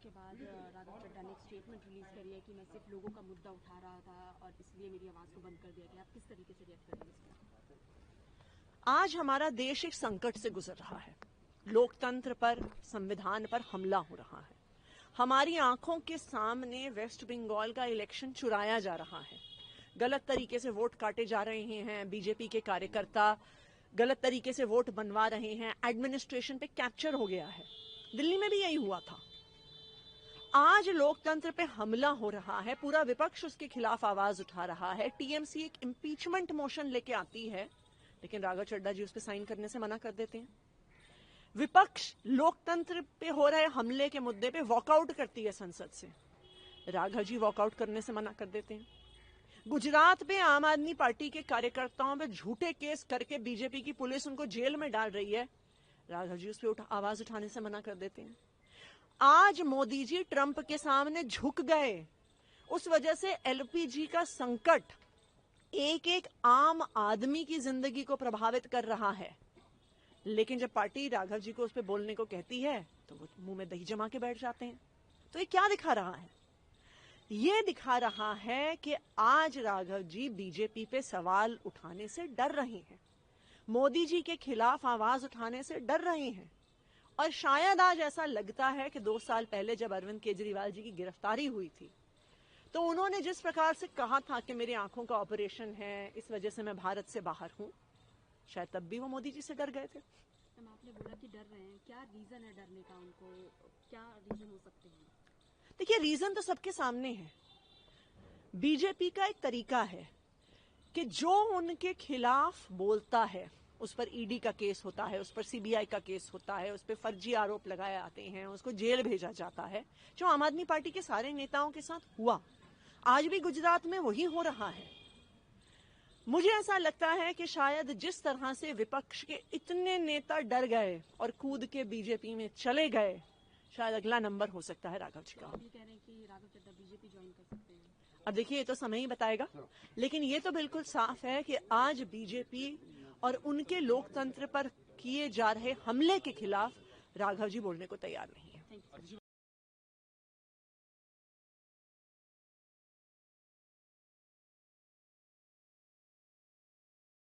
उसके बाद राघव चड्ढा ने एक स्टेटमेंट रिलीज करी है कि मैं सिर्फ लोगों का मुद्दा उठा रहा था और इसलिए मेरी आवाज को बंद कर दिया गया। आप किस तरीके से रिएक्ट करेंगे इस पर? आज हमारा देश एक संकट से गुजर रहा है। लोकतंत्र पर, संविधान पर हमला हो रहा है। हमारी आंखों के सामने वेस्ट बंगाल का इलेक्शन चुराया जा रहा है। गलत तरीके से वोट काटे जा रहे हैं। बीजेपी के कार्यकर्ता गलत तरीके से वोट बनवा रहे हैं। एडमिनिस्ट्रेशन पे कैप्चर हो गया है। दिल्ली में भी यही हुआ था। आज लोकतंत्र पे हमला हो रहा है। पूरा विपक्ष उसके खिलाफ आवाज उठा रहा है। टीएमसी एक इंपीचमेंट मोशन लेके आती है, लेकिन राघव चड्ढा जी उस पर साइन करने से मना कर देते हैं। विपक्ष लोकतंत्र पे हो रहे हमले के मुद्दे पे वॉकआउट करती है संसद से। राघव जी वॉकआउट करने से मना कर देते हैं। गुजरात में आम आदमी पार्टी के कार्यकर्ताओं पे झूठे केस करके बीजेपी की पुलिस उनको जेल में डाल रही है। राघव जी उस पर आवाज उठाने से मना कर देते हैं। आज मोदी जी ट्रंप के सामने झुक गए। उस वजह से एलपीजी का संकट एक एक आम आदमी की जिंदगी को प्रभावित कर रहा है। लेकिन जब पार्टी राघव जी को उस पर बोलने को कहती है तो वो मुंह में दही जमा के बैठ जाते हैं। तो ये क्या दिखा रहा है? ये दिखा रहा है कि आज राघव जी बीजेपी पे सवाल उठाने से डर रहे हैं। मोदी जी के खिलाफ आवाज उठाने से डर रहे हैं। और शायद आज ऐसा लगता है कि 2 साल पहले जब अरविंद केजरीवाल जी की गिरफ्तारी हुई थी तो उन्होंने जिस प्रकार से कहा था कि मेरी आंखों का ऑपरेशन है, इस वजह से मैं भारत से बाहर हूं, शायद तब भी वो मोदी जी से डर गए थे। आपने बोला कि डर रहे हैं, क्या रीजन है डरने का? उनको क्या रीजन हो सकते हैं? देखिए, रीजन तो सबके सामने है। बीजेपी का एक तरीका है कि जो उनके खिलाफ बोलता है उस पर ईडी का केस होता है, उस पर सीबीआई का केस होता है, उस पर फर्जी आरोप लगाए आते हैं, उसको जेल भेजा जाता है, जो आम आदमी पार्टी के सारे नेताओं के साथ हुआ। आज भी गुजरात में वही हो रहा है। मुझे ऐसा लगता है कि शायद जिस तरह से विपक्ष के इतने नेता डर गए और कूद के बीजेपी में चले गए, शायद अगला नंबर हो सकता है राघव जी का। आप ये कह रहे हैं कि राघव चड्ढा बीजेपी ज्वाइन कर सकते हैं? अब देखिए, ये तो समय ही बताएगा, लेकिन ये तो बिल्कुल साफ है कि आज बीजेपी और उनके लोकतंत्र पर किए जा रहे हमले के खिलाफ राघव जी बोलने को तैयार नहीं है।